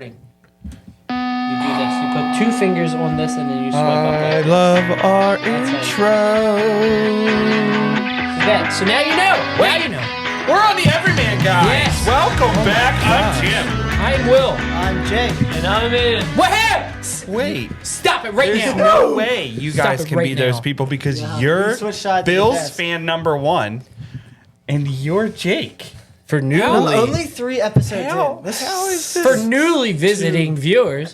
You do this. You put two fingers on this and then you swipe up. I love our intro. So now you know. Now you know. We're on the Everyman, guys. Yes. Welcome back. I'm Jim. I'm Will. I'm Jake. And I'm in. What happened? Wait. Stop it right There's now. no way you Stop guys it can right be those now. people because Yeah, we you're switched sides to the Bills best. fan number one and you're Jake. For Well, newly, only 3 episodes How in. This is for newly visiting viewers,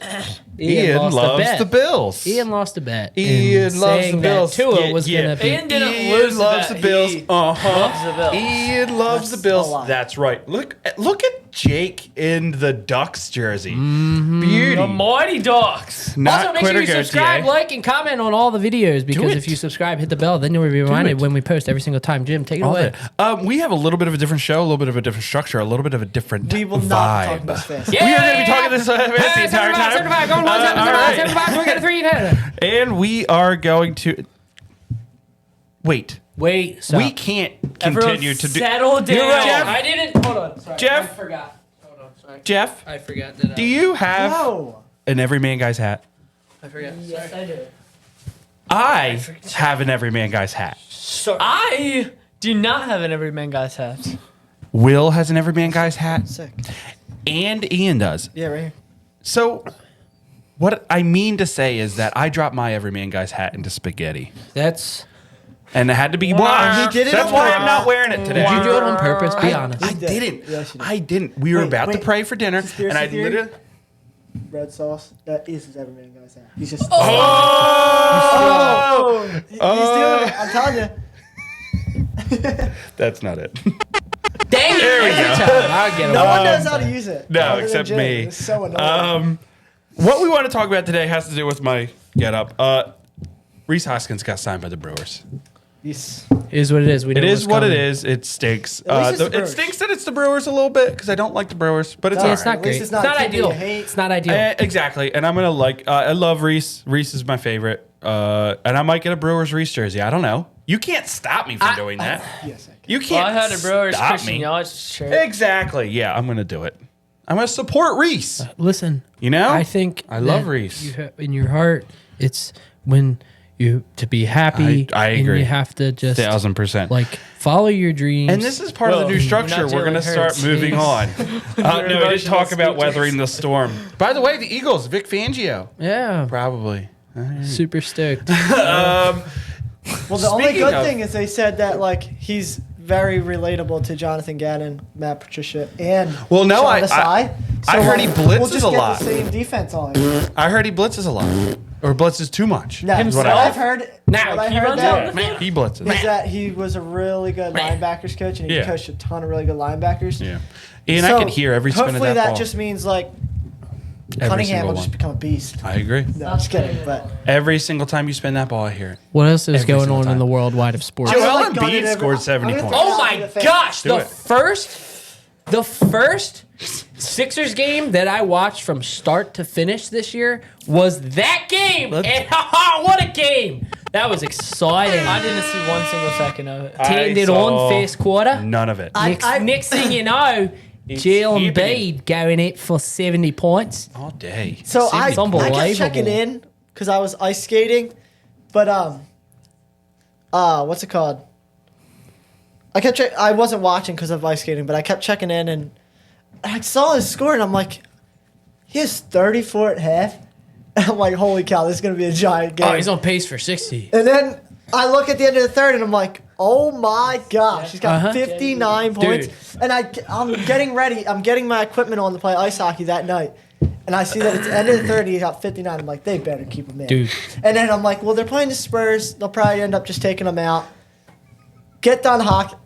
Ian lost loves a bet. the Bills. Ian lost a bet. Ian in loves saying the Bills. That Tua Yeah, was yeah. going to be. Ian didn't Ian lose loves the the bet. Bills. He loves the Bills. Ian loves the That's Bills. a lot. That's right. Look at Jake in the Ducks jersey. Beauty. The Mighty Ducks. Not Also, make sure quitter you goat, subscribe, TA. like, and comment on all the videos because it. if you subscribe, hit the bell, then you'll be reminded it. when we post every single time. Jim, take it All away. that. We have a little bit of a different show, a little bit of a different structure, a little bit of a different We will vibe. not talk about this. We are going to be talking this the entire time. 75, going on, 75, all right. 75, we got a 3. And we are going to wait. Wait, stop. We can't Everyone continue to do. settle down. You're right. Jeff. I didn't. Hold on. Sorry. Jeff. I forgot. Hold on. Sorry. Jeff, I forgot that. do you have No. an Everyman Guy's hat? I forgot. Yes, I do. I have an Everyman Guy's hat. I do not have an Everyman Guy's hat. Will has an Everyman Guy's hat, Sick. and Ian does. Yeah, right here. So, what I mean to say is that I dropped my Everyman Guy's hat into spaghetti, That's. and it had to be washed. He did it That's on why purpose. I'm not wearing it today. Did you do it on purpose? Be honest. I He did. didn't. Yes, you did. I didn't. We were Wait, about to wait. pray for dinner, Conspiracy and I theory? literally. Red sauce. That is his Everyman guy's hat. He's just. Oh! He's doing it. I'm telling you. That's not it. Dang it! There we Every go. time. I'll get No it. one knows how to use it. No, other than except Jim. me. It's so annoying. What we want to talk about today has to do with my getup. Reese Hoskins got signed by the Brewers. Yes. It is what it is. We It know is what's what it coming. is. It stinks. At least it's the It Brewers. stinks that it's the Brewers a little bit because I don't like the Brewers, but it's No, all It's right. not At great. least It's it's not not a team that ideal. you hate. It's not ideal. Exactly, and I'm gonna I love Reese. Reese is my favorite, and I might get a Brewers Reese jersey. I don't know. You can't stop me from doing that. Yes, I can. You Well, can't. I had a Brewers stop Christian me. Yelich shirt. Exactly. Yeah, I'm gonna do it. I'm gonna support Reese. Listen, You know. I think I love that Reese. you in your heart, it's when you to be happy. I and agree. you have to just 1000%. like follow your dreams. And this is part of the Well, new structure. not We're going to Jalen start Hurts. moving on. No, we did emotional talk about speeches. weathering the storm. By the way, the Eagles, Vic Fangio. yeah, Probably. super stoked. Well, the only Speaking good of- thing is they said that like he's very relatable to Jonathan Gannon, Matt Patricia, and Well, no, Sean I Desai. heard he we'll blitzes just a get lot. the same defense on him. I heard he blitzes a lot. Or blitzes too much. No, is what what I I've heard. Now, what I he heard runs that out of the field. He blitzes. is that he was a really good linebackers coach, and he Yeah. coached a ton of really good linebackers. Yeah. And I So, can hear every spin of hopefully that ball. just means like Every Cunningham single will just one. become a beast. I agree. No, I'm just kidding, but Every single time you spin that ball, I hear it. What else is Every going single on in time. the worldwide of sports? Joel I'm gonna, like, gun Embiid it every- scored 70 I'm gonna points. throw it Oh out my to the fans. gosh! Do The it. first Sixers game that I watched from start to finish this year was that game, and what a game! That was exciting. I didn't see one single second of it. Turned it saw on first quarter. None of it. Next thing you know, Joel happening. Embiid going it for 70 points. All day. So I It's unbelievable. kept checking in because I was ice skating, but what's it called? I wasn't watching because of ice skating, but I kept checking in and I saw his score and I'm like, he has 34 at half. And I'm like, holy cow, this is gonna be a giant game. Oh, he's on pace for 60. And then I look at the end of the third and I'm like, oh my gosh, he's got 59 points. And I'm getting ready. I'm getting my equipment on to play ice hockey that night. And I see that it's the end of the third, he got 59. I'm like, they better keep him in. Dude. And then I'm like, well, they're playing the Spurs. They'll probably end up just taking him out. Get done hockey.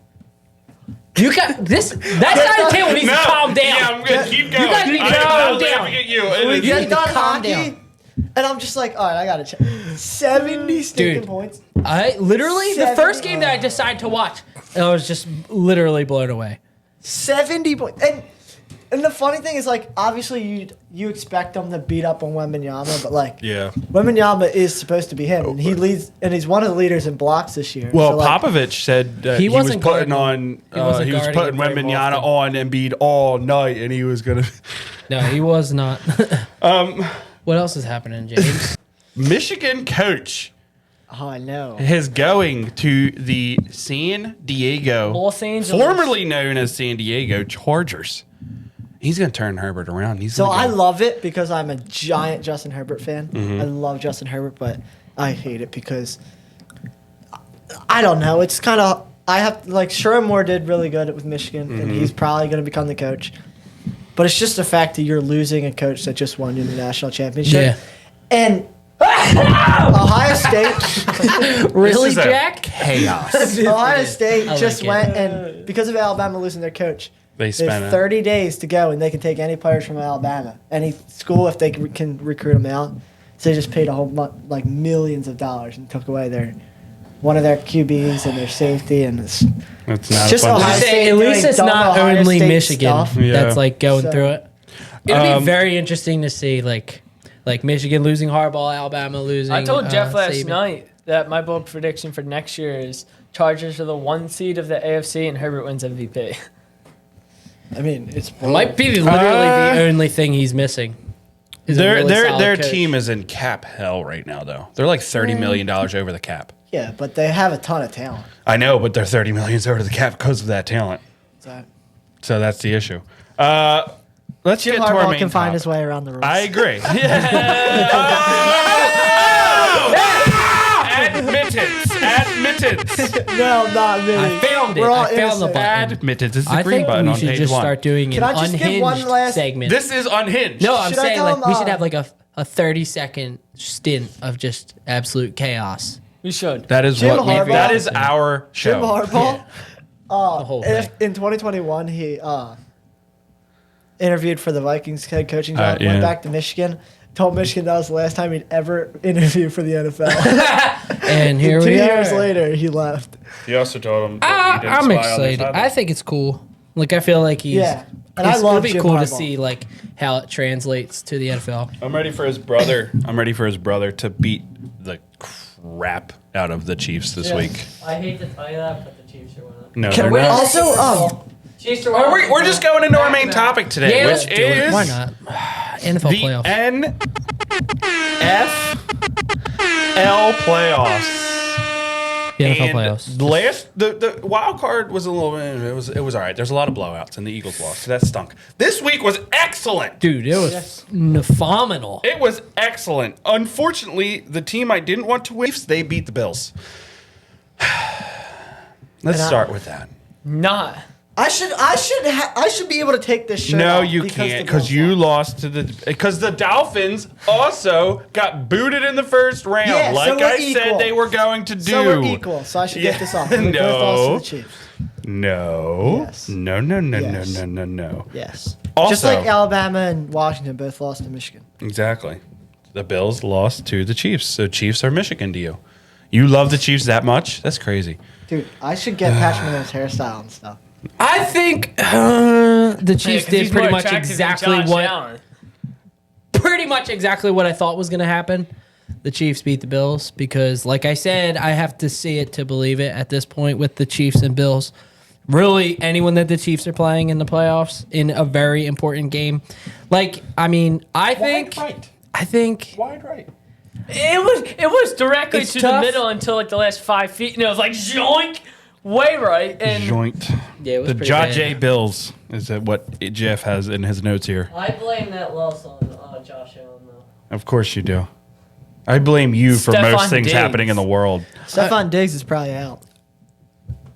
You got this. That side of the table needs to calm down. Yeah, I'm going to keep going. guys need to calm down. at you. We You get need to done calm hockey. down. And I'm just like, all right, I got to check. 70 stinking Dude. points. I literally the first game that I decided to watch, I was just literally blown away. 70 points. And And the funny thing is, like, obviously you expect them to beat up on Wembanyama, but like, Yeah. Wembanyama is supposed to be him, and he leads, and he's one of the leaders in blocks this year. Well, So, like, Popovich said he was wasn't putting guarding- on he he was wasn't putting guarding him very Wembanyama often. on Embiid all night, and he was gonna. No, he was not. What else is happening, James? Michigan coach oh, I know. is going to the San Diego, Los Angeles. formerly known as San Diego Chargers. He's gonna turn Herbert around. He's So gonna I go- love it because I'm a giant Justin Herbert fan. Mm-hmm. I love Justin Herbert, but I hate it because I don't know. It's kind of Sherman Moore did really good with Michigan, Mm-hmm. and he's probably going to become the coach. But it's just the fact that you're losing a coach that just won you the national championship. Yeah. And Ohio State, Really, This is a Jack? chaos. Ohio State I just like went and because of Alabama losing their coach, They they spent have it. 30 days to go, and they can take any players from Alabama, any school if they can recruit them out. So they just paid a whole like millions of dollars and took away one of their QBs and their safety, and it's It's not Just a fun Ohio time. State At least doing it's dumb not Ohio only State Michigan stuff. Yeah. that's like going So- through it. It'll be very interesting to see like Michigan losing Harbaugh, Alabama losing. I told Jeff last Saban. night that my bold prediction for next year is Chargers are the 1 seed of the AFC and Herbert wins MVP. I mean, it's It might be literally the only thing he's missing. is a really solid Their coach. team is in cap hell right now, though. They're like $30 million over the cap. yeah, but they have a ton of talent. I know, but they're $30 million over the cap because of that talent. So So that's the issue. Let's Jim get to our Harbaugh main can find topic. his way around the rules. I agree. Admittance. No, not me. I found it. We're all I found the innocent. button. Admittance. This is the I green think button we on should page just 1. start doing Can an I just give unhinged one last- segment. This is unhinged. No, I'm Should I saying tell like him, we should have like a 30-second stint of just absolute chaos. We should. That is Jim what we. Harbaugh- That is our show. Jim Harbaugh. The whole thing. In 2021, he interviewed for the Vikings head coaching job. Yeah. Went back to Michigan. Told Michigan that was the last time he'd ever interview for the NFL. And here 2 we years are. later, he left. He also told him. I'm excited. I think it's cool. Like I feel like he's. Yeah. And I it'll love be Jim cool to Harbaugh. see like how it translates to the NFL. I'm ready for his brother. I'm ready for his brother to beat the crap out of the Chiefs this week. I hate to tell you that, but the Chiefs are winning. No, Can they're we not. also Chiefs are Oh, winning. we're just going into our main topic today, Yeah, let's which do it. is Why not? NFL the playoffs. NFL playoffs. The NFL And playoffs. the wild card was a little it was all right. There's a lot of blowouts and the Eagles lost, so that stunk. This week was excellent. Dude, it was phenomenal. It was excellent. Unfortunately, the team I didn't want to win, they beat the Bills. Let's start with that. Not. I should be able to take this shirt No, off you because can't the because Bills you lost. lost to the Dolphins also got booted in the first round, Yeah, so like we're I said equal. they were going to do. So we're equal. So I should get this off. We both lost to the Chiefs. No. Yes. No. Yes. No. Yes. Also, Just like Alabama and Washington both lost to Michigan. exactly. The Bills lost to the Chiefs, so Chiefs are Michigan to you. You love the Chiefs that much? That's crazy. Dude, I should get Patrick Mahomes' hairstyle and stuff. I think the Chiefs did pretty much exactly what I thought was going to happen. The Chiefs beat the Bills because, like I said, I have to see it to believe it at this point with the Chiefs and Bills. Really, anyone that the Chiefs are playing in the playoffs in a very important game. Like, I mean, I think Wide right. It was directly It's to tough. the middle until like the last 5 feet, and it was like zoink, way right. And Joint. yeah, it was The pretty bad. J Bills is what Jeff has in his notes here. I blame that loss on Josh Allen though. Of course you do. I blame you for Stephon most things Diggs. happening in the world. Stephon Diggs is probably out.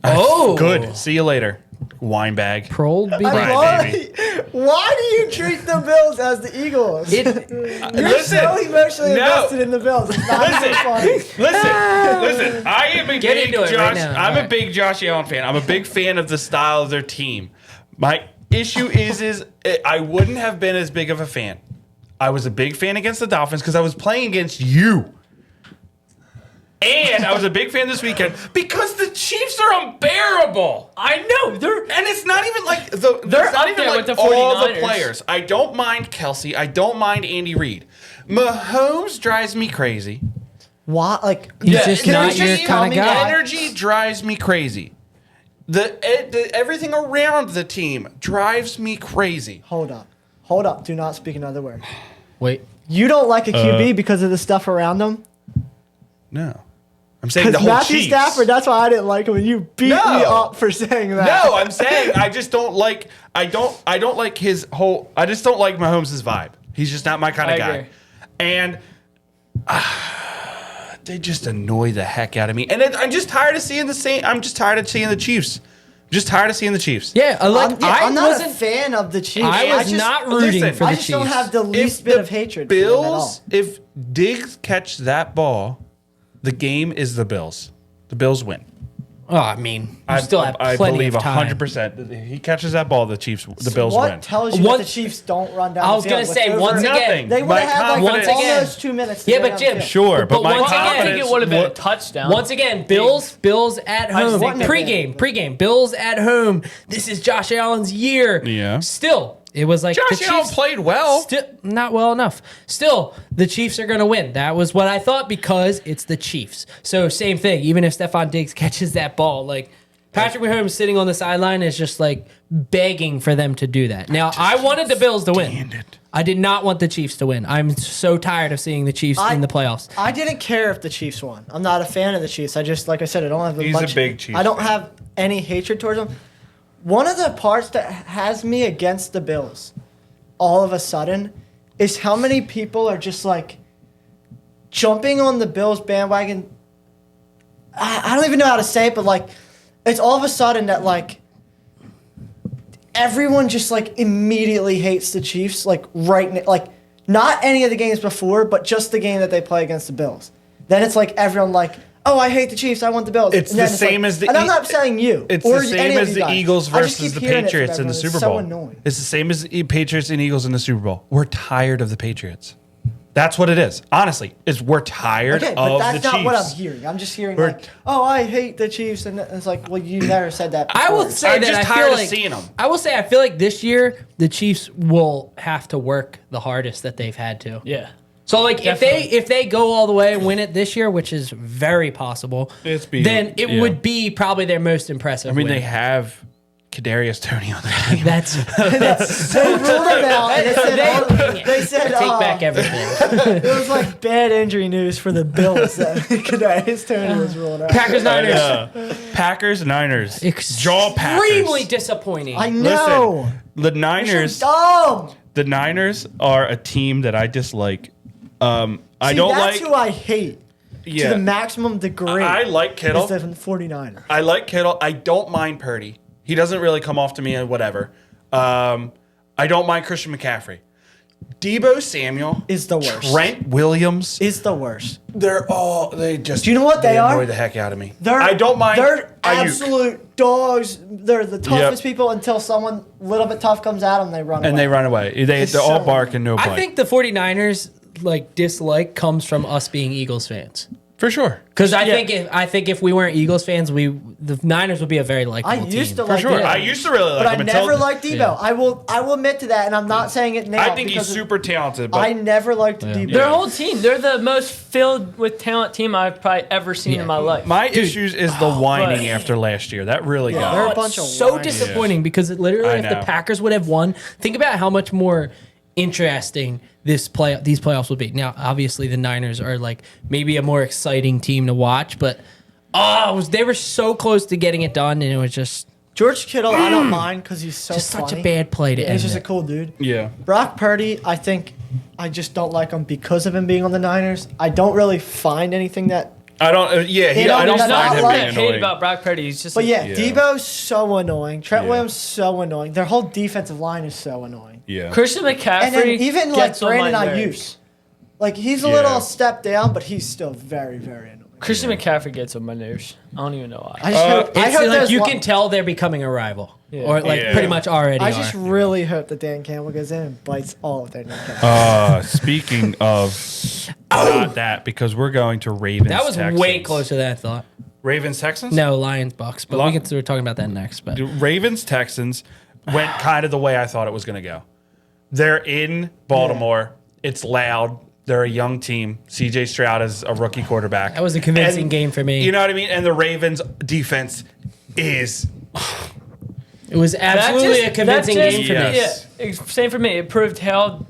Oh, Good. See you later, wine bag. Prold beat Right, Why, baby. why do you treat the Bills as the Eagles? You're Listen, so emotionally no. invested in the Bills. It's not even funny. Listen. I am a Get big into it Josh. right now. I'm All a right. big Josh Allen fan. I'm a big fan of the style of their team. My issue is I wouldn't have been as big of a fan. I was a big fan against the Dolphins because I was playing against you. And I was a big fan this weekend because the Chiefs are unbearable. I know And it's not even like They're it's not up even there like with the all the 49ers. players. I don't mind Kelsey. I don't mind Andy Reid. Mahomes drives me crazy. Why? Like, He's just not your kind of guy. Energy drives me crazy. The everything around the team drives me crazy. Hold up. Do not speak another word. Wait. You don't like a QB because of the stuff around him? No, I'm saying the Because whole Matthew Chiefs. Stafford, that's why I didn't like him, and you beat me up for saying that. No, I'm saying I just don't like. I don't like his whole. I just don't like Mahomes' vibe. He's just not my kind of I guy. agree. And they just annoy the heck out of me. And I'm just tired of seeing the same. I'm just tired of seeing the Chiefs. Just tired of seeing the Chiefs. Yeah, I'm not a wasn't. fan of the Chiefs. I was just- not rooting listen, for I the just Chiefs. don't have the least If bit the of hatred for them at all. Bills, if Diggs catch that ball, the game is the Bills. The Bills win. Oh, I mean, you still have I plenty believe of time. 100%. If he catches that ball, the Bills what win. tells you One- that the Chiefs don't run down I was the gonna field? say, With once over- again- Nothing. They would My have had like confidence- Once again- almost 2 minutes to Yeah, go but down Jim, the field. Sure, but my once again- I don't think confidence. it would have been a what- touchdown. Once again, Bills at I just home. think that- Pregame. Bills at home. This is Josh Allen's year. Yeah. Still, it was like the Josh Allen Chiefs played well. Still, not well enough. Still, the Chiefs are going to win. That was what I thought because it's the Chiefs. So same thing. Even if Stephon Diggs catches that ball, like Patrick Mahomes sitting on the sideline is just like begging for them to do that. Now, I wanted the Bills to win. I did not want the Chiefs to win. I'm so tired of seeing the Chiefs in the playoffs. I didn't care if the Chiefs won. I'm not a fan of the Chiefs. I just, like I said, I don't have a He's bunch. a big Chiefs I don't fan. have any hatred towards them. One of the parts that has me against the Bills, all of a sudden, is how many people are just like jumping on the Bills bandwagon. I don't even know how to say it, but like, it's all of a sudden that like everyone just like immediately hates the Chiefs, like like not any of the games before, but just the game that they play against the Bills. Then it's like everyone like, oh, I hate the Chiefs, I want the Bills. It's And then the same as the and I'm not saying you. It's or the same any of as you the guys. Eagles I just versus keep the hearing it from Patriots in the everyone. Super It's so Bowl. annoying. It's the same as the Patriots and Eagles in the Super Bowl. We're tired of the Patriots. That's what it is. Honestly, is we're tired Okay, of but the that's Chiefs. not what I'm hearing. I'm just hearing We're- like, oh, I hate the Chiefs, and it's like, well, you never said that before. I will say I'm that just I tired feel of like seeing 'em. I will say I feel like this year the Chiefs will have to work the hardest that they've had to. Yeah. So like Definitely. if they go all the way and win it this year, which is very possible, then it yeah. would be probably their most impressive. I mean, win. they have Kadarius Toney on the team. That's They ruled him out. And they said, take back everything. it was like bad injury news for the Bills that Kadarius Toney was ruled out. Packers Niners. Packers, Niners. Jaw Packers. Extremely disappointing. I know. Listen, the You're Niners. dumb. The Niners are a team that I dislike. I See, don't that's like. who I hate Yeah, to the maximum degree. I like Kittle. Is the 49ers. I like Kittle. I don't mind Purdy. He doesn't really come off to me and whatever. I don't mind Christian McCaffrey. Debo Samuel Is the worst. Trent Williams. Is the worst. They just. Do you know what they are? Annoy the heck out of me. They're, I don't mind. They're Ayuk. absolute dogs. They're the toughest people until someone a little bit tough comes at them. They run away. And they run away. They're It's all so bark and no bite. I think the 49ers like dislike comes from us being Eagles fans. for sure. Because I think if we weren't Eagles fans, the Niners would be a very I likable used team. to For like sure. Debo. I used to really like but him I until. never liked Debo. Yeah. I will admit to that, and I'm not saying it now. I think he's because super talented, but I never liked Debo. Their whole team, they're the most filled with talent team I've probably ever seen in my life. my issues is the whining but- after last year. That really Yeah, got they're me. a bunch of so whining. disappointing because it literally, I if the know. Packers would have won, think about how much more interesting these playoffs would be. Now, obviously, the Niners are like maybe a more exciting team to watch, but they were so close to getting it done, and it was just George Kittle, I don't mind because he's so just funny. such a bad play to And end he's just it. a cool dude. Yeah. Brock Purdy, I think I just don't like him because of him being on the Niners. I don't really find anything that. I don't. I don't He's find not him like- being I hate annoying. about Brock Purdy. He's just. But yeah, Yeah. Debo's so annoying. Trent Yeah. Williams so annoying. Their whole defensive line is so annoying. Yeah. Christian McCaffrey. And then even like gets on my Brandon nerves. Ayuk, like he's a Yeah. little step down, but he's still very, very annoying. Christian McCaffrey gets on my nerves. I don't even know why. I just hope, I It's hope like there's you one- can tell they're becoming a rival, or like Yeah. pretty much already. I are. just really hope that Dan Campbell goes in and bites all of their kneecaps. Speaking of, not that because we're going to Ravens. That was Texans. way closer than I thought. Ravens Texans? No, Lions Bucks, but we're talking about that next. But Ravens Texans went kind of the way I thought it was going to go. They're in Baltimore. It's loud. They're a young team. CJ Stroud is a rookie quarterback. that was a convincing game for me. You know what I mean? And the Ravens defense is It was absolutely a convincing game for me. Yes. Yeah, same for me. It proved how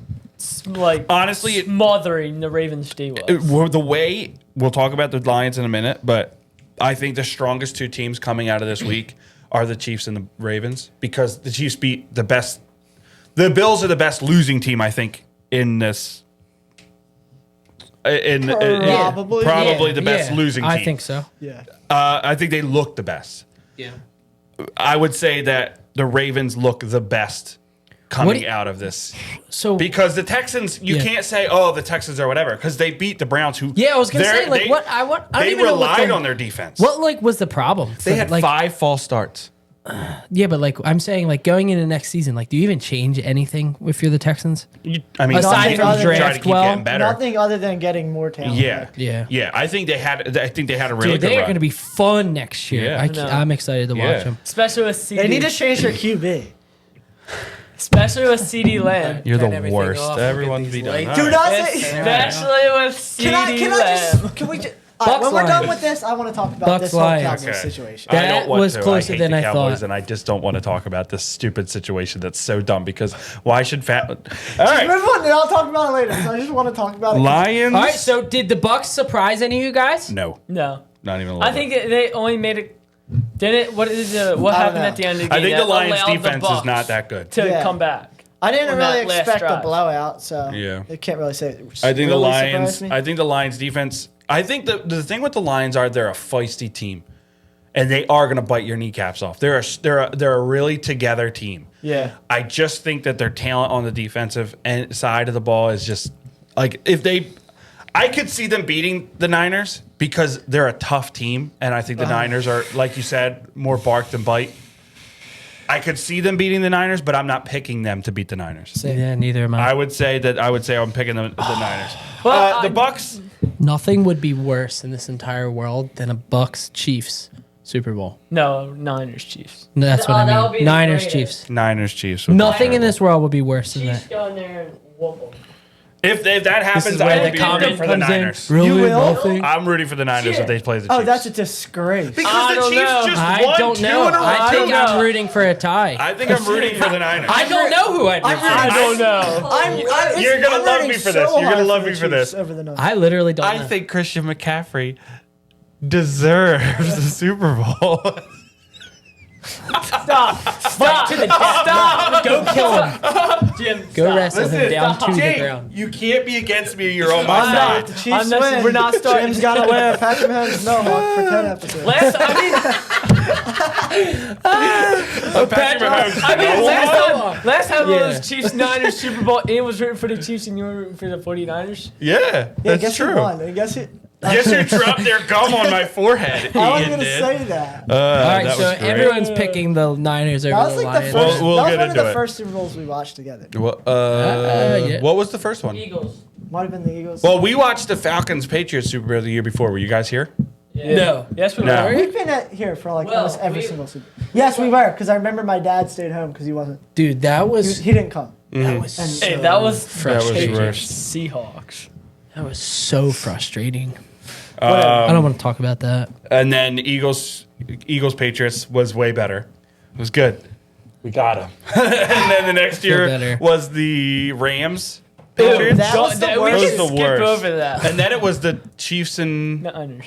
honestly smothering the Ravens D was. the way we'll talk about the Lions in a minute, but I think the strongest two teams coming out of this week are the Chiefs and the Ravens because the Chiefs beat the best. The Bills are the best losing team, I think, in this. Probably the best losing team. I think so. Yeah. I think they look the best. Yeah. I would say that the Ravens look the best coming out of this. So Because the Texans, you can't say, oh, the Texans or whatever, because they beat the Browns who. yeah, I was gonna say like what I don't They even know relied on their defense. what was the problem? They had like 5 false starts. yeah, but like I'm saying like going into next season, like do you even change anything if you're the Texans? I mean, Aside you from try to draft keep well, getting better. Nothing other than getting more talent. Yeah, Yeah. I think they had a really Dude, good they are run. going to be fun next year. Yeah. I'm excited to watch them. Especially with CD. They need to change their QB. Especially with CD Lamb. You're Turn the everything worst. off, Everyone's look be at these done. Do All not right. say. Especially with CD Can I Lamb. just? Can we just? All right, Bucks when we're done Lions. with this, I want to talk about Bucks this whole Lions. Cowboys situation. That I don't want was to. closer I hate than the I Cowboys, thought. and I just don't want to talk about this stupid situation that's so dumb. Because why should fat? All right, Move on, and I'll talk about it later. So I just want to talk about it. Lions. All right, so did the Bucks surprise any of you guys? No, No. not even a little. I think they only made it. What I happened don't at the end of the I game? think the that Lions allowed the defense is Bucks not that good. to Yeah. come back. I didn't on really that last expect a drive. blowout, so Yeah. I can't really say. I think the really Lions. surprised me. I think the Lions defense. I think the thing with the Lions are they're a feisty team, and they are going to bite your kneecaps off. They're a really together team. Yeah. I just think that their talent on the defensive side of the ball is just like I could see them beating the Niners because they're a tough team, and I think the Niners are, like you said, more bark than bite. I could see them beating the Niners, but I'm not picking them to beat the Niners. Yeah, neither am I. I would say I'm picking the Niners. Well, The Bucks. Nothing would be worse in this entire world than a Bucks Chiefs Super Bowl. No, Niners Chiefs. No, that's what that I would be mean. the Niners greatest. Chiefs. Niners, Chiefs. would be Nothing in terrible. this world would be worse than Chiefs that. go in there and whoop them. If that happens, is I where will the be comment rooting for the comes in. Niners. Really? You will? Nothing? I'm rooting for the Niners if they play the Chiefs. Oh, that's a disgrace. because I the don't Chiefs know. just I won don't 2 know. in a row. I think don't I'm know. rooting for a tie. I think I'm rooting for the Niners. I don't know who I'd root for. I don't know. You're gonna love me rooting for this. so You're gonna hard love the me for this. Chiefs over the Niners. I literally don't know. I think Christian McCaffrey deserves the Super Bowl. Stop. Go kill him. Jim. Go stop. wrestle him down to the Jake, ground. you can't be against me. You're on my I'm not. side. The Chiefs I'm not- win. we're not starting. Jim's got to wear Patrick Mahomes' mohawk for 10 episodes. Patrick Mahomes. Last time Yeah. it was Chiefs Niners Super Bowl, Ian was rooting for the Chiefs and you were rooting for the 49ers. Yeah, Yeah, that's guess true. who won? And guess who? Guess who dropped their gum on my forehead? I was Ian going to did. say that. All right, that so was great. everyone's picking the Niners over That was the like the Lions. first. We'll that was get one of into the it. first Super Bowls we watched together. Yeah. What was the first one? Eagles. Might have been the Eagles. Well, we watched the Falcons Patriots Super Bowl the year before. Were you guys here? Yeah. No. Yes, we No. were. We've been here for like Well, almost every we- single Super Bowl. Yes, we were, because I remember my dad stayed home because he wasn't. Dude, that was He didn't come. that was And- so Hey, that was frustrating. worse. Seahawks. That was so frustrating. Um, I don't want to talk about that. And then Eagles Patriots was way better. It was good. We got him. And then the next year better. was the Rams Ew, Patriots. that was the we worst. can Those are the skip worst. over that. And then it was the Chiefs and Niners.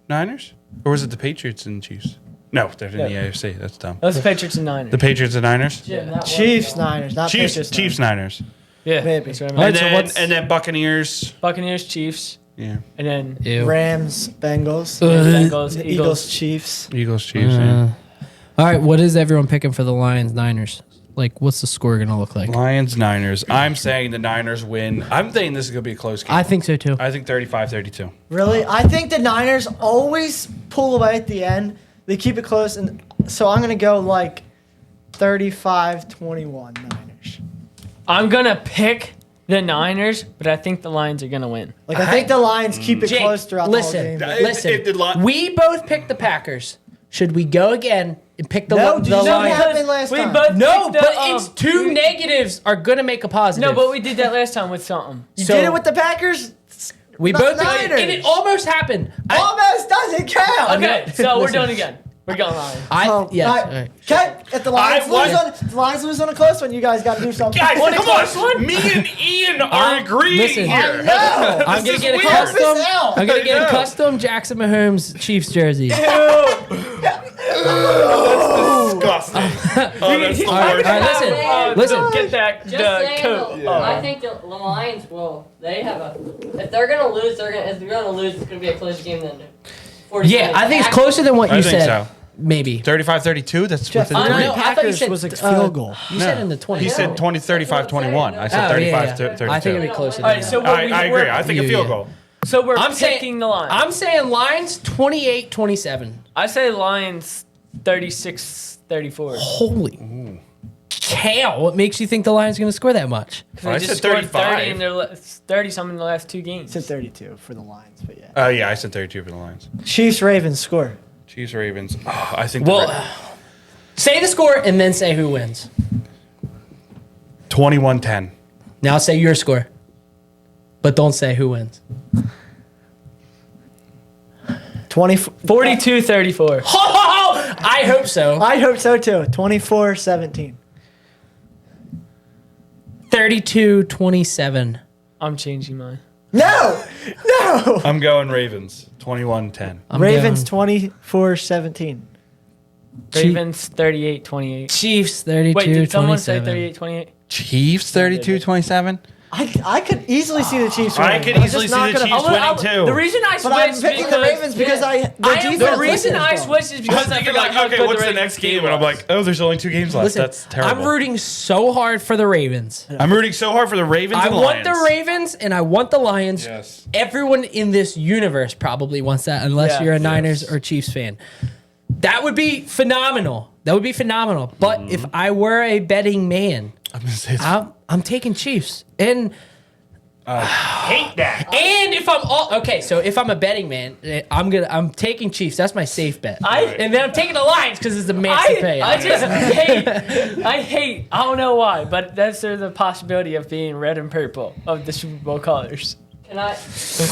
Niners? Or was it the Patriots and Chiefs? No, they're in the Yeah. AFC. That's dumb. That was the Patriots and Niners. The Patriots and Niners? Jim, that was Chiefs, dumb. Niners, not Chiefs, Patriots. Chiefs, Niners. yeah, Maybe. that's what I All meant. right, so And then Buccaneers. Buccaneers, Chiefs, Yeah. and then Ew. Rams, Bengals, Bengals, the Eagles. Eagles, Chiefs. Eagles, Chiefs. yeah. All right, what is everyone picking for the Lions Niners? Like, what's the score going to look like? Lions, Niners. I'm saying the Niners win. I'm thinking this is going to be a close game. I think so too. I think 35-32. Really? I think the Niners always pull away at the end. They keep it close, and so I'm gonna go like 35-21 Niners. I'm gonna pick the Niners, but I think the Lions are gonna win. Like, I think the Lions keep it Jake, close throughout listen, the whole game. listen. We both picked the Packers. Should we go again and pick the No, did you see what Lions? happened last We time? both No, picked the, but it's two negatives are gonna make a positive. No, but we did that last time with something. You So- did it with the Packers? we the both Niners. and it almost happened. Almost doesn't count. Okay, so we're Listen. doing it again. We're going Lions. Yes. all all right. right. Okay, if the Lions I want- lose on a close one, you guys got to do something. Guys, Want a come close on. one? Me and Ian are agreeing listen. here. No. I'm gonna is get a weird. custom. Help us out. I'm gonna get a know. custom Jackson Mahomes Chiefs jersey. Disgusting. Oh, that's the All right, worst. all right, listen. Get that Just the saying, coat. though, I think the Lions will. They have a. If they're gonna lose, if they're gonna lose. It's gonna be a close game then. 40 Yeah, I think it's closer than what you I think said. so. Maybe. 35-32? That's Jeff, within I three. know. I thought you Packers said was a field goal. You said in the 20s. He said 35-21. I said Oh, yeah, 35-32. I think it'd be closer. All Than right, that. so I agree. I think a Yeah, field yeah. goal. So we're I'm saying- picking the Lions. I'm saying Lions 28-27. I say Lions 36-34. Holy cow! What makes you think the Lions are going to score that much? They I just said scored 35. 30 in their 30 something in the last two games. It's at 32 for the Lions, but yeah. Yeah, I said 32 for the Lions. Chiefs Ravens score. Chiefs, Ravens. Oh, I think Well, say the score and then say who wins. 21-10. Now say your score, but don't say who wins. 42-34. I hope so. I hope so too. 24-17. 32-27. I'm changing mine. No! No! I'm going Ravens. 21-10. I'm Ravens going 24-17. Ravens 38-28. Chiefs Wait, did someone say 32-27. 38-28? Chiefs 32-27? I could easily see the Chiefs I winning. could I'm easily just see not the gonna- Chiefs winning too. The reason I But I'm switched picking the because Ravens because their defense the reason is I strong. switched is I was because I thinking forgot like, how okay, good what's the Ravens next game? was. And I'm like, oh, there's only 2 games left. Listen, That's terrible. I'm rooting so hard for the Ravens. I'm rooting so hard for the Ravens I and want Lions. the Ravens and I want the Lions. Yes. Everyone in this universe probably wants that, unless Yeah. you're a Niners or Chiefs fan. That would be phenomenal. That would be phenomenal. But if I were a betting man, I'm gonna say it's I'm taking Chiefs. And hate that. and if I'm so if I'm a betting man, I'm taking Chiefs. That's my safe bet. And then I'm taking the Lions because it's the max to pay. I just hate, I don't know why, but that's the possibility of being red and purple of the Super Bowl colors. Can I?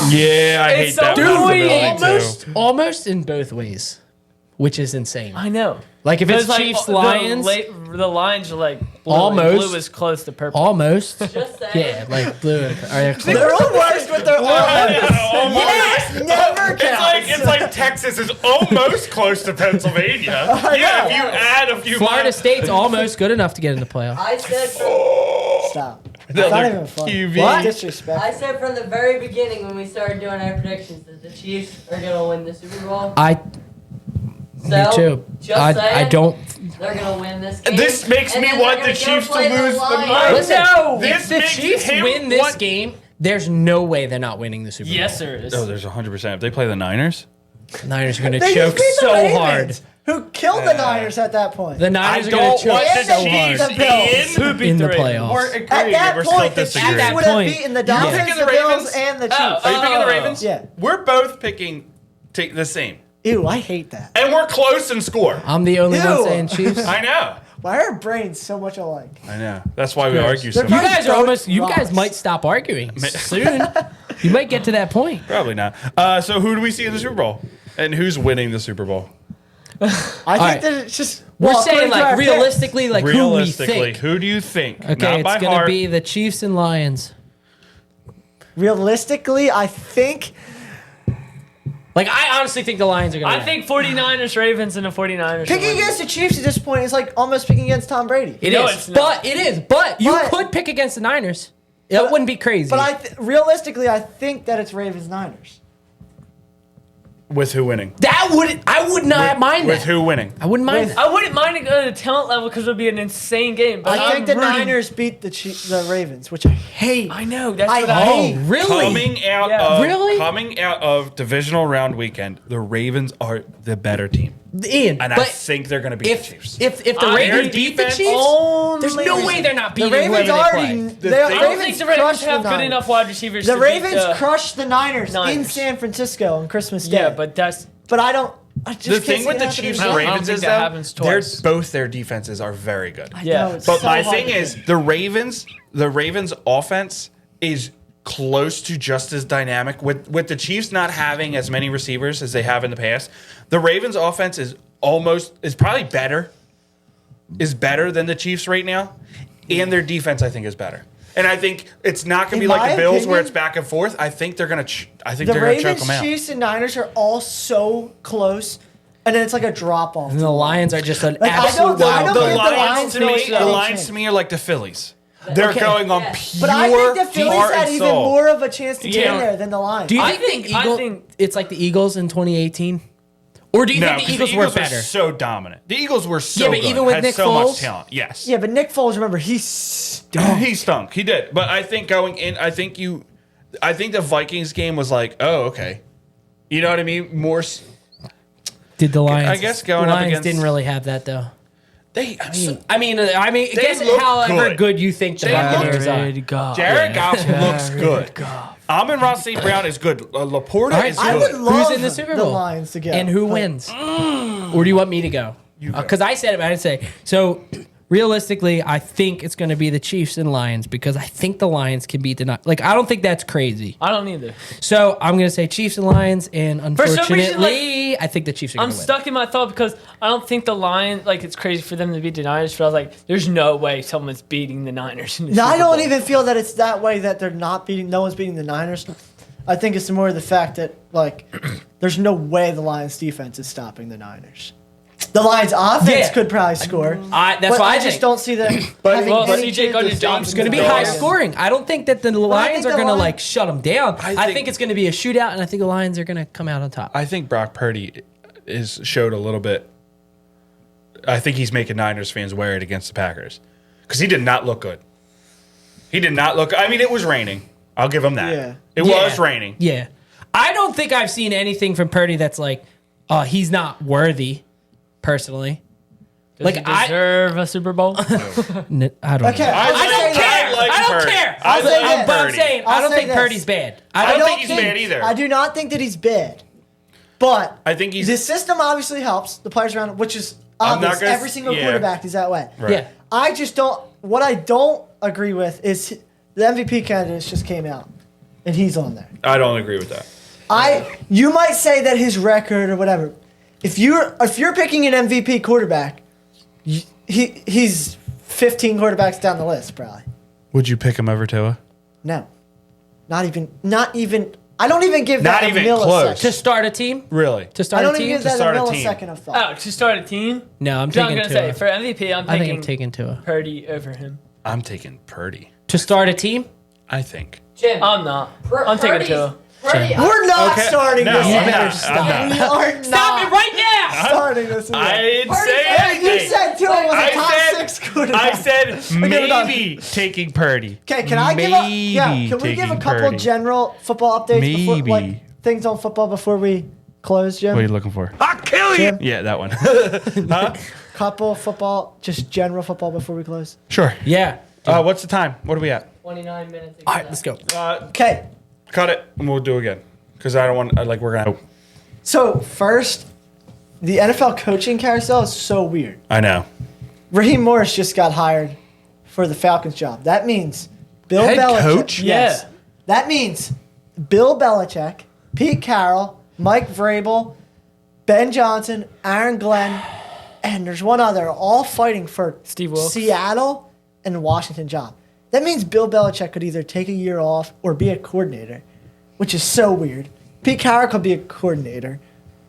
Yeah, I hate It's so that. annoying. possibility, too. almost in both ways, which is insane. I know. Like if it's Because, like, Chiefs the Lions, the Lions are like blue, Almost. and blue is close to purple. almost. Just saying. Yeah, like blue. They're almost with their yes, never counts. It's like Texas is almost close to Pennsylvania. Yeah, if you add a few Florida miles. State's almost good enough to get in the playoffs. I said from, Stop. It's not even funny. QB. What? Disrespect. I said from the very beginning when we started doing our predictions that the Chiefs are gonna win the Super Bowl. Me So, too. Just I saying, don't. they're gonna win this game. This makes and me then want they're the gonna go Chiefs to play the lose the Lions. most. Listen, No! if This the makes Chiefs him win this want- game, there's no way they're not winning the Super Bowl. Yes, there is. Oh, there's 100%. If they play the Niners, The Niners are going to They choke just beat the so Ravens, hard. Who killed the Niners at that point? The I Niners are going don't to choke want the so hard Chiefs The Bills. in. Who beat in the Ravens? playoffs. Or agree, At that we're point, still the disagreeing. Chiefs At would that have point, beaten the You're Dolphins, picking the the Bills, Ravens? and the Chiefs. Are you picking the Ravens? Yeah. We're both picking the same. Ew, I hate that. And we're close in score. I'm the only one Ew. saying Chiefs. I know. Why are our brains so much alike? I know. That's why we argue so They're You much. guys are almost. You Rocks. guys might stop arguing soon. You might get to that point. Probably not. So who do we see in the Super Bowl? And who's winning the Super Bowl? I think right. that it's just. We're well, saying according to like our picks, realistically, like Realistically, who we think. who do you think? Okay, Not it's by going to heart. be the Chiefs and Lions. Realistically, I think. Like I honestly think the Lions are going to. I think 49ers, Ravens, and the 49ers. Picking against the Chiefs at this point is like almost picking against Tom Brady. it No, is, it's not. but it is. But you But- could pick against the Niners. It wouldn't be crazy. But realistically, I think that it's Ravens Niners. With who winning? I would not mind With that. who winning? I wouldn't mind With- that. I wouldn't mind it on the talent level because it would be an insane game. But I think I'm the rooting- Niners beat the Ravens, which I hate. I know. That's I what I hate. Oh, really? Coming out Yeah. of Really? coming out of divisional round weekend, the Ravens are the better team. Ian, and I but think they're going to beat the Chiefs. if the Their Ravens beat the defense- Chiefs, there's no way they're not The beating Ravens whoever already. they play. The I don't think the Ravens crushed have the good Niners. enough wide receivers. The to Ravens beat the crushed the Niners in Niners. San Francisco on Christmas Day. Yeah, but that's But I don't. I just The can't thing see with it the happening Chiefs again. and I don't Ravens think is that happens twice. both their defenses are very good. Yeah. No, it's But so my hard thing to is, do. the Ravens offense is close to just as dynamic with the Chiefs not having as many receivers as they have in the past. The Ravens offense is probably better than the Chiefs right now, and their defense I think is better. And I think it's not going to be In like my the Bills where opinion, it's back and forth. I think they're going to the choke Ravens, them out. Chiefs, and Niners are all so close, and then it's like a drop off. And the Lions are just an Like, I absolute don't- I wild don't The card. think Lions to me, Lions the are Lions chance. to me are like the Phillies. They're Okay. going on Yeah. pure But I think the Phillies heart had and even soul. more of a chance to get Yeah. in there than the Lions. Do you I think, think- I think- it's like the Eagles in 2018? Or do you No, think the 'cause Eagles were better? so dominant. The Eagles were so Yeah, but good. even with had Nick so Foles? much talent. Yes. Yeah, but Nick Foles, remember, he stunk. He stunk. He did. But I think going in, I think the Vikings game was like, oh, okay. You know what I mean? Did the Lions? I guess going the up Lions against- didn't really have that though. I mean, guess look however good. good you think the They Buccaneers are. Jared Goff. Jared Goff looks good. Amon-Ra St. Brown is good. Laporta All right, is so I good. would love Who's in the Super Bowl? Lions to get. And who Like, wins? Or do you want me to go? go. Because I said it, but I didn't say. So realistically, I think it's going to be the Chiefs and Lions because I think the Lions can beat the Niners. Like, I don't think that's crazy. I don't either. So I'm going to say Chiefs and Lions, and some reason, unfortunately, I think the Chiefs are I'm going to win. stuck in my thought because I don't think the Lions, like, it's crazy for them to beat the Niners, but I was like, there's no way someone's beating the Niners in the No, Super I don't Bowl. even feel that it's that way that they're not beating. No one's beating the Niners. I think it's more the fact that like, there's no way the Lions defense is stopping the Niners. The Lions offense Yeah. could probably score. That's but why I just don't see them. But- having well, any CJ chance Gardner of Johnson's It's going to be stopping high the Lions. scoring. I don't think that the Lions think are the going to Lions- like shut them down. I think- think it's going to be a shootout, and I think the Lions are going to come out on top. I think Brock Purdy showed a little bit. I think he's making Niners fans wear it against the Packers because he did not look good. He did not look. I mean, it was raining. I'll give him that. Yeah. It Yeah. was raining. Yeah. I don't think I've seen anything from Purdy that's like, he's not worthy, personally. Does Like, he I- deserve a Super Bowl? I don't know. Okay, I I like- don't care. like I don't Purdy. care. I say like this. But I'm Purdy. saying, I I'll don't say think this. Purdy's bad. I don't think he's bad either. I do not think that he's bad. But I think he's- the system obviously helps the players around him, which is I'm not obvious. gonna- Every single yeah. quarterback is that way. Right. Yeah. I just don't. What I don't agree with is the MVP candidates just came out, and he's on there. I don't agree with that. You might say that his record or whatever. If you're picking an MVP quarterback, he's 15 quarterbacks down the list probably. Would you pick him over Tua? No, not even. I don't even give Not that even a millisecond. close. To start a team? Really? To I start a don't even team? give that a start a team. millisecond of thought. Oh, to start a team? No, I'm So I'm taking going to Tua. say, for MVP, I think I'm taking Tua. Purdy over him. I'm taking Purdy. To start a team? I think. Jim. I'm not. I'm taking Purdy's- Tua. Purdy, We're not Okay. starting No, this. I'm again. not. I'm We not. are not Stop it right now! starting this. again. I didn't say Hey, you anything. said Tua was a I top said- 6 quarterback. I said we're done. maybe taking Purdy. Okay, can I give Can we give a couple general football updates before, Maybe. like things on football before we close, Jim? What are you looking for? I'll kill Jim? Yeah, that one. Huh? Couple football, just general football before we close. Sure. Yeah. What's the time? What are we at? 29 minutes. All right, let's go. Okay, Cut it, and we'll do it again. Because I don't want, we're going to. so first, the NFL coaching carousel is so weird. I know. Raheem Morris just got hired for the Falcons job. That means Bill Head Belichick. coach? Yes. Yeah. That means Bill Belichick, Pete Carroll, Mike Vrabel, Ben Johnson, Aaron Glenn, and there's one other, all fighting for Steve Wilkes. Seattle and Washington job. That means Bill Belichick could either take a year off or be a coordinator, which is so weird. Pete Carroll could be a coordinator.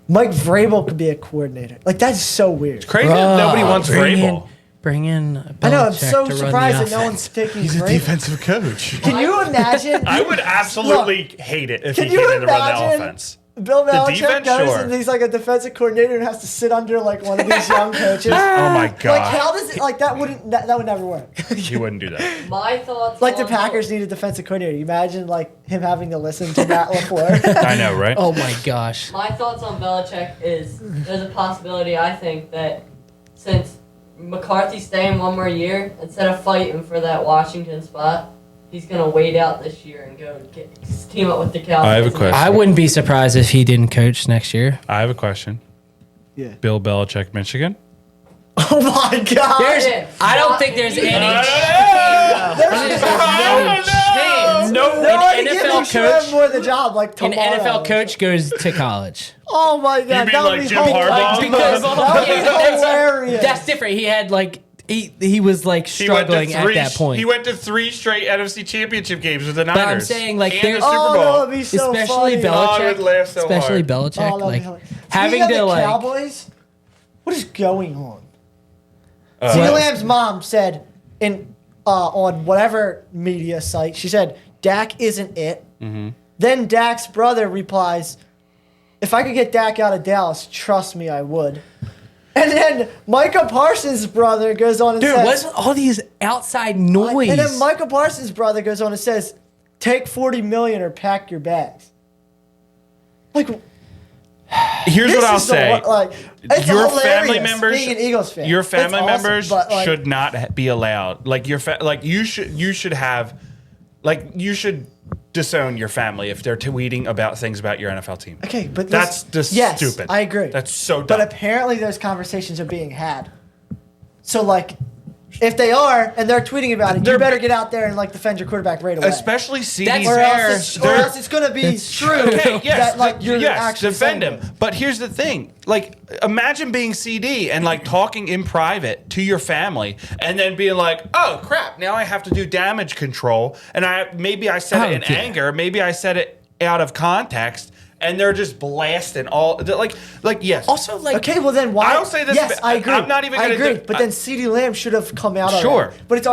Mike Vrabel could be a coordinator. Like, that's so weird. Crazy that nobody wants Vrabel. Bring in I know, I'm Belichick so to run surprised the that no one's offense. taking Vrabel. coach. Can you imagine? I would absolutely hate it if Can he you came in to run the imagine- offense. Bill Belichick defense, goes sure. and he's like a defensive coordinator and has to sit under like one of these young coaches. Oh my Like god. how does it like that would never work. He wouldn't do that. My thoughts. Like the on Packers need a defensive coordinator. You imagine like him having to listen to Matt LaFleur. I know, right? Oh my gosh. My thoughts on Belichick is there's a possibility, I think, that since McCarthy's staying one more year, instead of fighting for that Washington spot, he's going to wait out this year and go team up with the Cowboys. I have a question. I wouldn't be surprised if he didn't coach next year. I have a question. Yeah. Bill Belichick, Michigan. Oh my god. I don't think there's any chance. No Nobody an give NFL Shred coach. more the job like An tomorrow. NFL coach goes to college. Oh my god. mean that would like be Jim hilarious. Harbaugh? Because That would be hilarious. that's different. He had like he was like struggling at that point. He went to 3 straight NFC Championship games with the Niners. But I'm saying, like, and there's- the Super Oh, Bowl. that would be so especially funny. Oh, I would Belichick. laugh so especially hard. Belichick. Oh, that'd Like be hilarious. having Speaking to of the like. Cowboys, what is going on? Uh, CeeDee Lamb's mom said in on whatever media site, she said Dak isn't it. Mm-hmm. Then Dak's brother replies, "If I could get Dak out of Dallas, trust me, I would." And then Micah Parsons' brother goes on and Dude, says, what's all these outside noise? and then Micah Parsons' brother goes on and says, "Take $40 million or pack your bags." Like, Here's this what I'll is the say. one- like, it's Your hilarious family members, being an Eagles fan. your It's family awesome, members but, like, should not be allowed. Like you should have, like you should disown your family if they're tweeting about things about your NFL team. Okay, but that's just yes, stupid. I agree. That's so dumb. But apparently, those conversations are being had. So, like, if they are and they're tweeting about it, you They're- better get out there and like defend your quarterback right away. Especially CD's or fair. else it's going to be true Okay, yes, that like you're actually defend saying him. it. But here's the thing: like, imagine being CD and like talking in private to your family, and then being like, "Oh crap! Now I have to do damage control." And maybe I said it in anger, maybe I said it out of context, and they're just blasting all like yes. also like Okay, well then why? I'll say this, Yes, I agree. I'm not even I gonna agree. do- But then CeeDee Lamb should have come out. Sure. already. But it's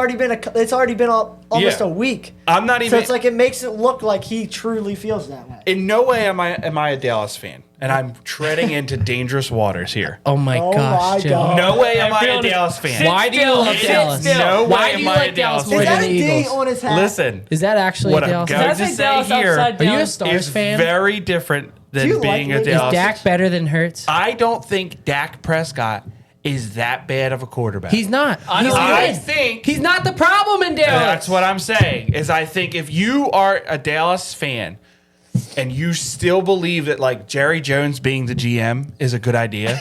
already been almost Yeah. a week. I'm not So even. it's like it makes it look like he truly feels that way. In no way am I a Dallas fan, and I'm treading into dangerous waters here. oh my Oh gosh, my Joe. God. No way am I a Everyone- Dallas fan. Why do you still. love Sit Dallas? still. No Why way do am you I a like Dallas Dallas more Is than that the a D Eagles? on his hat? Listen, Is that actually what a I'm Dallas? going fan? Did I to say say Dallas here upside Are you a down? Stars is fan? very different than Do you being like a Is Is Dallas. Dak better than Hurts? I don't think Dak Prescott is that bad of a quarterback. He's not. He's I good. think He's not the problem in Dallas. that's what I'm saying. Is I think if you are a Dallas fan and you still believe that like Jerry Jones being the GM is a good idea,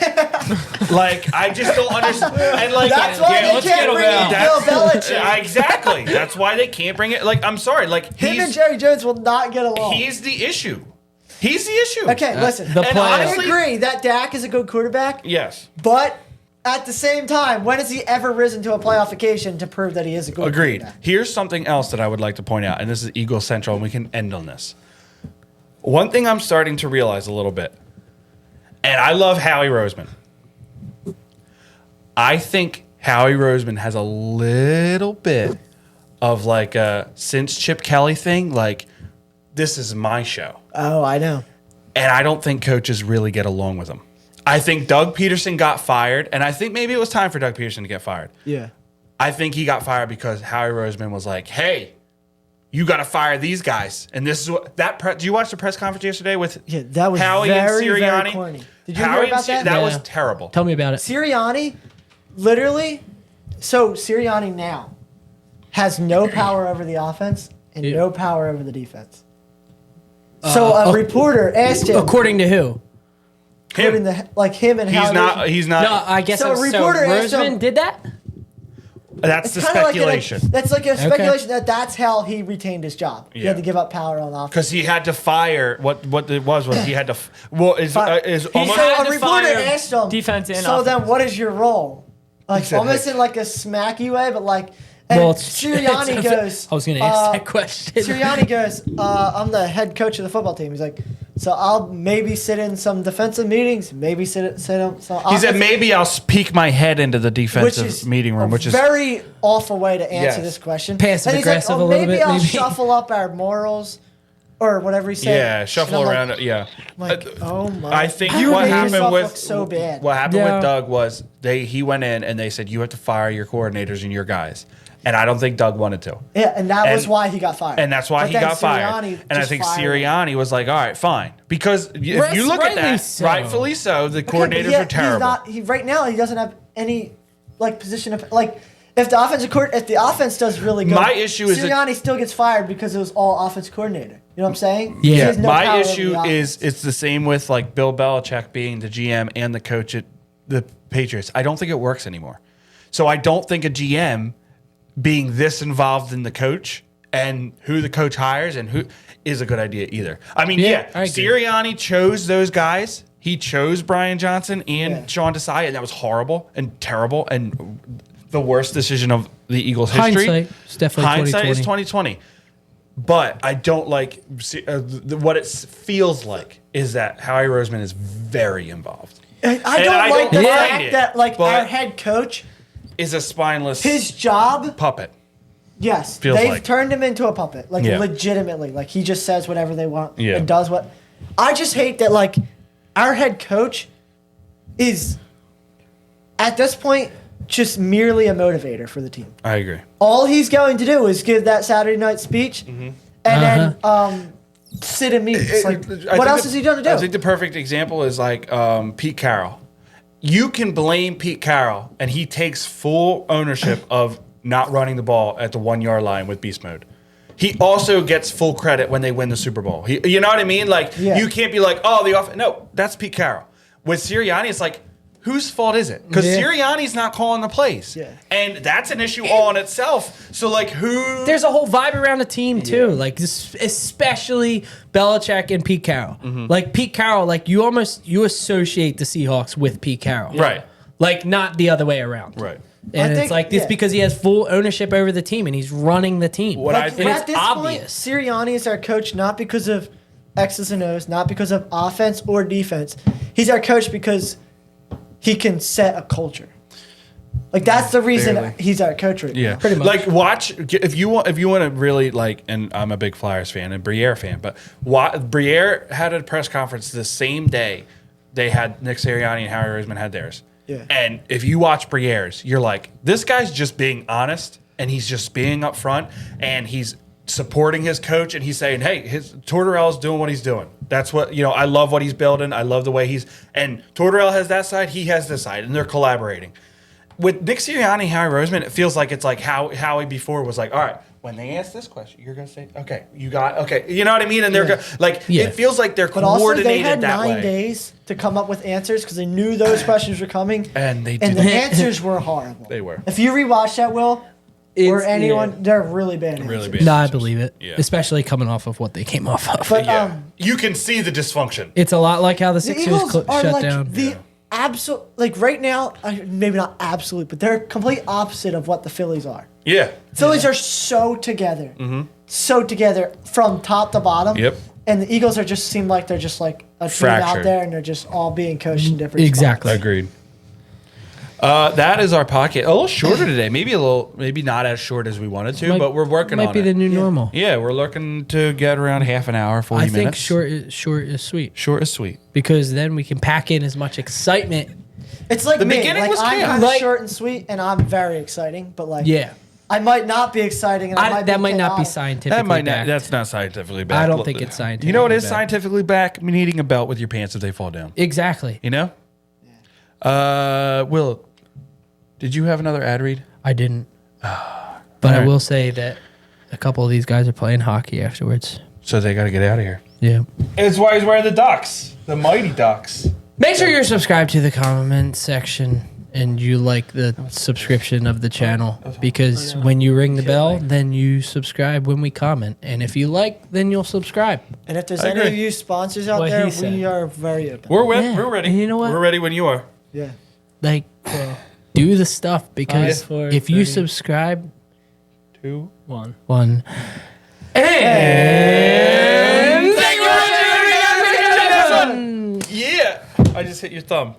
like I just don't understand. And like That's why they let's can't get him bring in out. Bill that's- Belichick. exactly. That's why they can't bring it. Like I'm sorry. Like Him and he's Jerry Jones will not get along. he's the issue. He's the issue. Okay, listen. the And playoffs. I agree that Dak is a good quarterback, Yes. but at the same time, when has he ever risen to a playoff occasion to prove that he is a good Agreed. quarterback? Here's something else that I would like to point out, and this is Eagle Central, and we can end on this. One thing I'm starting to realize a little bit, and I love Howie Roseman. I think Howie Roseman has a little bit of like a since Chip Kelly thing, like this is my show. Oh, I know. And I don't think coaches really get along with him. I think Doug Peterson got fired, and I think maybe it was time for Doug Peterson to get fired. Yeah. I think he got fired because Howie Roseman was like, "Hey, you got to fire these guys." And this is what that. Did you watch the press conference yesterday with Yeah, that was Howie very, and very Sirianni? corny. Did you Howie hear and about that? That Yeah. was terrible. Tell me about it. Sirianni, literally, so Sirianni now has no power over the offense and Yeah. no power over the defense. So a reporter asked him, According to who? including Him. him and He's Howie. not. He's not. No, I guess So a reporter asked Roseman him- did that. that's the Kinda like speculation. that's like a speculation that's how he retained his job. He Yeah. had to give up power on offense. Because he had to fire. What it was he had to. Well, is almost. So had a to reporter fire asked him, defense and so offense. then what is your role? Like said, almost "Hey." in like a smacky way, but like, and Sirianni goes. I was going to ask that question. Sirianni goes, I'm the head coach of the football team. He's like, so I'll maybe sit in some defensive meetings, maybe sit in some. He said offensive-" maybe I'll peek my head into the which defensive is meeting room, a which is very awful way to answer Yes. this question. Passive And he's like, aggressive oh, a little maybe bit, I'll maybe. shuffle up our morals, or whatever he said. Yeah, shuffle And I'm around. Yeah. Like, oh my. I think You what made happened yourself with look so bad. what happened Yeah. with Doug was he went in and they said you have to fire your coordinators and your guys, and I don't think Doug wanted to, Yeah, and that was And- why he got fired. and that's why But he then got fired. Sirianni And I just think fired him. Sirianni was like, all right, fine, because if you look at Rightly that, so. rightfully so, the Okay, but coordinators yet are terrible. Right now he doesn't have any like position of like. If the offense does really good, My issue is that- Sirianni still gets fired because it was all offense coordinator. You know what I'm saying? Yeah. He has no power My over issue the is offense. it's the same with like Bill Belichick being the GM and the coach at the Patriots. I don't think it works anymore. So I don't think a GM being this involved in the coach and who the coach hires and who is a good idea either. I mean, Yeah, I agree. Sirianni chose those guys. He chose Brian Johnson and Yeah. Sean Desai, and that was horrible and terrible and the worst decision of the Eagles' history. Hindsight is definitely Hindsight is 2020. 2020. But I don't like what it feels like is that Howie Roseman is very involved. I and don't I like don't the mind fact it, that like but- our head coach, Is a spineless his job, puppet. yes, Feels they've like. turned him into a puppet, like Yeah. legitimately. Like he just says whatever they want Yeah. and does what. I just hate that like our head coach is at this point just merely a motivator for the team. I agree. All he's going to do is give that Saturday night speech and then sit in meetings. Like, what else is he going to do? I think the perfect example is like Pete Carroll. You can blame Pete Carroll, and he takes full ownership of not running the ball at the 1 yard line with beast mode. He also gets full credit when they win the Super Bowl. You know what I mean? Like Yeah. you can't be like, oh, the offense. No, that's Pete Carroll. With Sirianni, it's like, whose fault is it? Because Yeah. Sirianni's not calling the plays, Yeah. and that's an issue all in itself. So like, who? There's a whole vibe around the team too, like especially Belichick and Pete Carroll. Like Pete Carroll, like you associate the Seahawks with Pete Carroll, Right. Like not the other way around, Right. And I it's think- like this yeah. because he has full ownership over the team and he's running the team. What I Like, think- and at it's this obvious. point, Sirianni is our coach not because of X's and O's, not because of offense or defense. He's our coach because he can set a culture. Like that's the reason Barely. he's our coach right Yeah, now. Pretty much. Like watch if you want to really like, and I'm a big Flyers fan and Briere fan, but Briere had a press conference the same day they had Nick Sirianni and Howie Roseman had theirs. Yeah. And if you watch Briere's, you're like, this guy's just being honest and he's just being upfront and he's supporting his coach and he's saying, hey, Tortorella's doing what he's doing. That's what, I love what he's building. I love the way and Tortorella has that side, he has this side, and they're collaborating. With Nick Sirianni, Howie Roseman, it feels like it's like Howie before was like, all right, when they ask this question, you're going to say, okay, you got, okay. You know what I mean? And they're Yeah. it feels like they're But also, coordinated they had that 9 way. days to come up with answers because they knew those questions were coming. And they And the didn't. answers were horrible. They were. If you rewatch that, Will, or It's- anyone, yeah. they're really bad. Really answers. bad. No, I believe it, Yeah. especially coming off of what they came off of. But Yeah. You can see the dysfunction. It's a lot like how the the Sixers Eagles are shut like down. the absolute, like right now, maybe not absolute, but they're complete opposite of what the Phillies are. Yeah. Phillies are so together, so together from top to bottom. Yep. And the Eagles are just seem like they're just like a team Fractured. out there, and they're just all being coached in different Exactly. spots. Agreed. That is our podcast. A little shorter today. Maybe not as short as we wanted to, but we're working on Might be it. the new normal. Yeah, we're looking to get around half an hour, 40 I think minutes. short is sweet Short is sweet. because then we can pack in as much excitement. It's like The me. beginning Like was I'm chaos. kind of Like- short and sweet, and I'm very exciting. But like, Yeah, I might not be exciting, and that might not be chaotic. scientifically That might not. backed. That's not scientifically backed. I don't think it's scientifically You know what is backed. scientifically backed? I mean, eating a belt with your pants if they fall down. Exactly. You know. Will, did you have another ad read? I didn't. But I Alright. will say that a couple of these guys are playing hockey afterwards. So they got to get out of here. Yeah. It's why he's wearing the Ducks, the mighty Ducks. Make sure you're subscribed to the comment section and you like the subscription of the channel because when you ring the bell, then you subscribe when we comment. And if you like, then you'll subscribe. And if there's I any agree. of you sponsors out What there, he said. we are very open. Yeah. We're ready. And you know what? We're ready when you are. Yeah. Like, do the stuff because 5, 4, if you 30. subscribe, 2. 1. one. And thank you for watching. Yeah. I just hit your thumb.